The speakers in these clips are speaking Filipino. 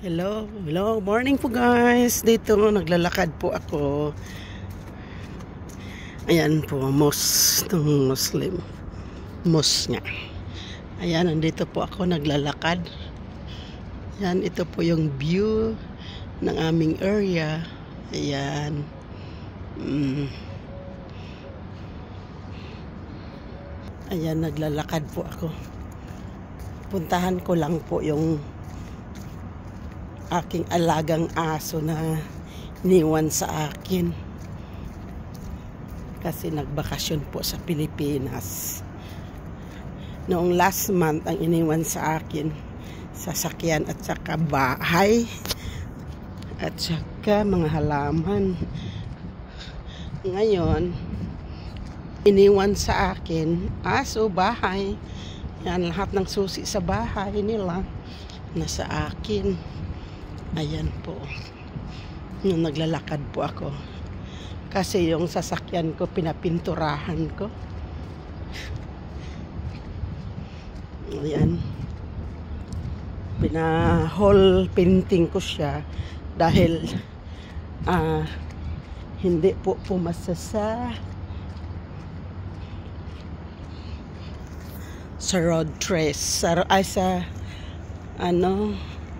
Hello, morning po guys. Dito naglalakad po ako. Ayan po, mosque ng Muslim. Mosque nga. Ayan, nandito po ako naglalakad. Ayan, ito po yung view ng aming area. Ayan. Ayan, naglalakad po ako. Puntahan ko lang po yung aking alagang aso na iniwan sa akin kasi nagbakasyon po sa Pilipinas. Noong last month ang iniwan sa akin, sasakyan at saka bahay at saka mga halaman. Ngayon iniwan sa akin aso, bahay. Yan, lahat ng susi sa bahay nila nasa akin. Ayan po. Yung naglalakad po ako. Kasi yung sasakyan ko, pinapinturahan ko. Ayan. Pina-hall painting ko siya. Dahil hindi po pumasa sa road trace. Sa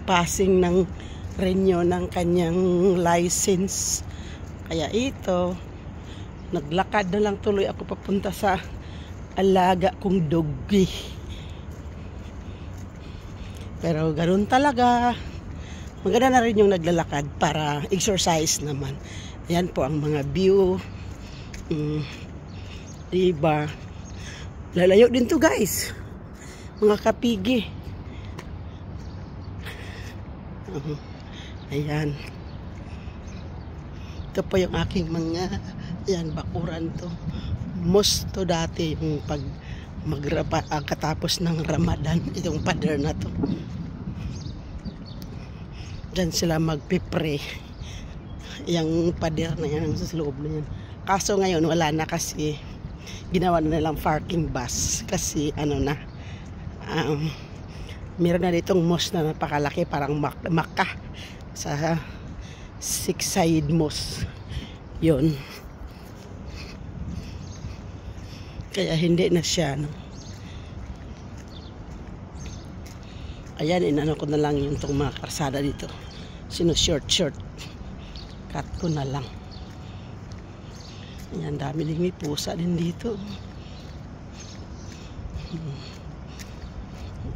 passing ng renew ng kanyang license. Kaya ito, naglakad na lang tuloy ako papunta sa alaga kong doggy. Pero ganoon talaga. Maganda na rin yung naglalakad para exercise naman. Ayan po ang mga view. Diba? Lalayo din to guys. Mga kapigi. Ayan. Ito po yung aking mga bakuran to. Mosto dati yung pag katapos ng Ramadan, itong pader na to. Diyan sila magpipre. Yung pader na yan sa loob na yan. Kaso ngayon wala na kasi ginawa na nilang parking bus kasi meron na ditong mosque na napakalaki, parang Makkah sa six-side mosque yun. Kaya hindi na siya ayan, inano ko na lang yung itong mga karsada dito, short cut ko na lang. Ayan, dami din may pusa din dito.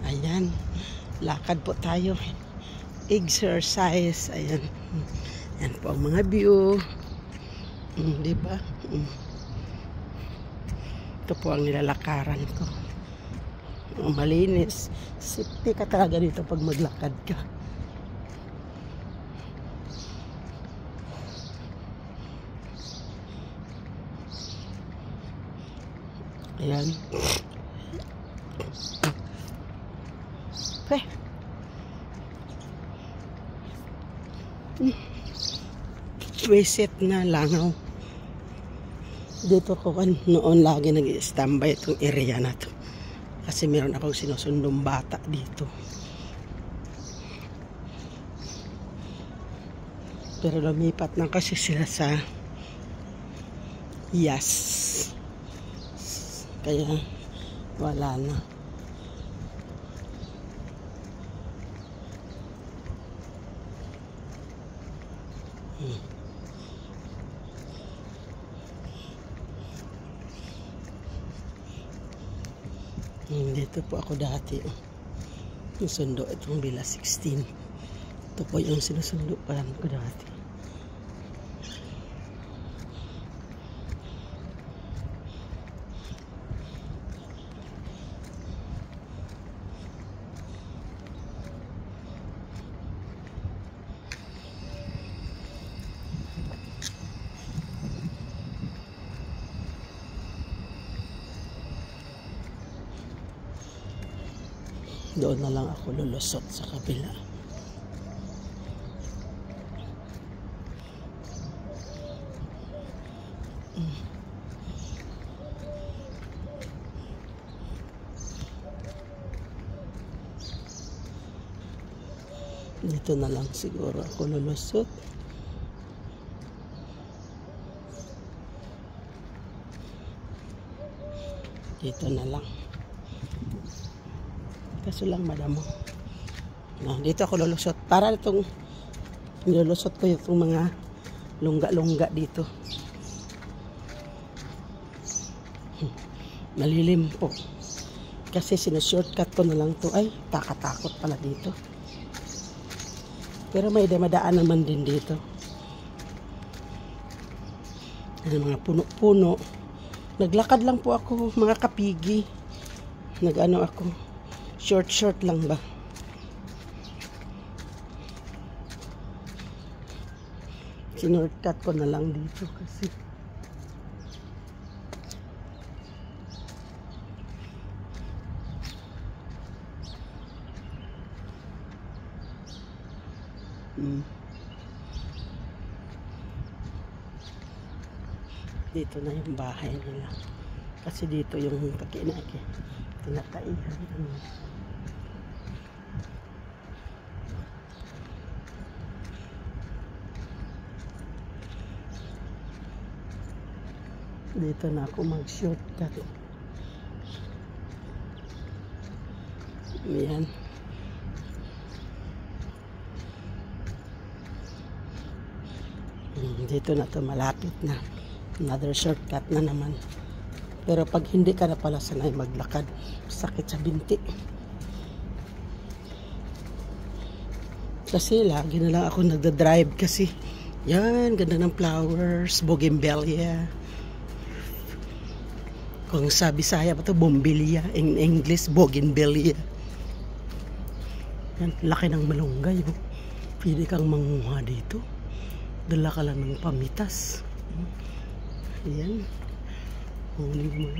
Ayan, lakad po tayo, exercise. Ayan, yan po ang mga view. Diba? Ito po ang nilalakaran ko. Malinis. Safety ka talaga dito pag maglakad ka. Ayan. Visit na langaw. Dito ko noon lagi nag-i-standby itong area na to. Kasi meron akong sinusundong bata dito. Pero lumipat na kasi sila sa Yas. Kaya wala na. Dito po ako dati. Sinusundo itong Villa 16. Ito po yung sinusundo pa lang ko dati. Doon na lang ako lulusot sa kabila. Dito na lang siguro ako lulusot. Dito na lang. Kaso lang madamo. Dito ako lulusot. Para itong nilulusot ko yung mga lungga-lungga dito. Malilim po. Kasi sinashortcut ko na lang to. Ay, takatakot pala dito. Pero may damadaan naman din dito. Mga puno-puno. Naglakad lang po ako, mga kapigi. Nag-ano ako. Short lang ba? Sinurtcut ko na lang dito kasi dito na yung bahay nila. Kasi dito yung tinataihan. Dito na ako mag-shortcut. Ayan. Dito na to, malapit na. Another shortcut na naman. Pero pag hindi ka na pala sanay maglakad, sakit sa binti. Kasi lagi na lang ako nagda-drive kasi yan, ganda ng flowers, bougainvillea. Kung sa Bisaya pa to, bombilya. In English, bougainvillea. Yan, laki ng malunggay. Oh. Pwede kang manguha dito. Dala ka lang ng pamitas. Ayan. Huli mo.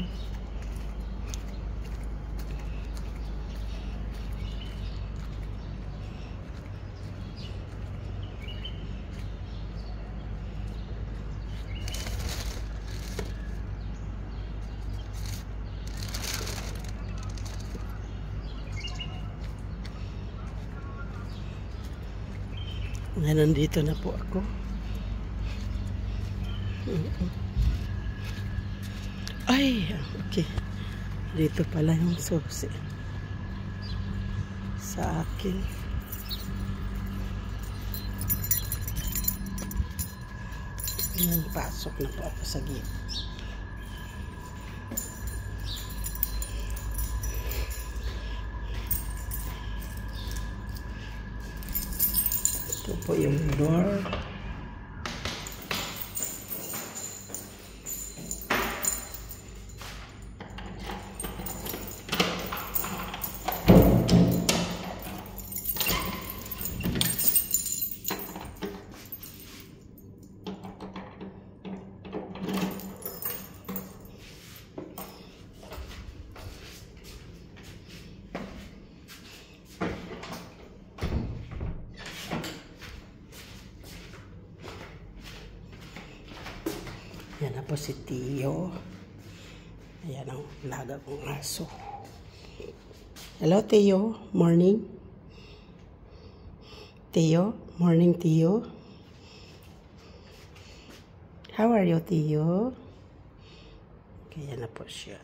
Nandito na po ako. Ay, okay. Dito pala yung susi sa akin. Yan, pasok na po ako sa gate. Ito po yung door. Yan na po si Tio. Ayan ang laga kong aso. Hello, Tio. Morning. Tio. Morning, Tio. How are you, Tio? Okay, yan na po siya.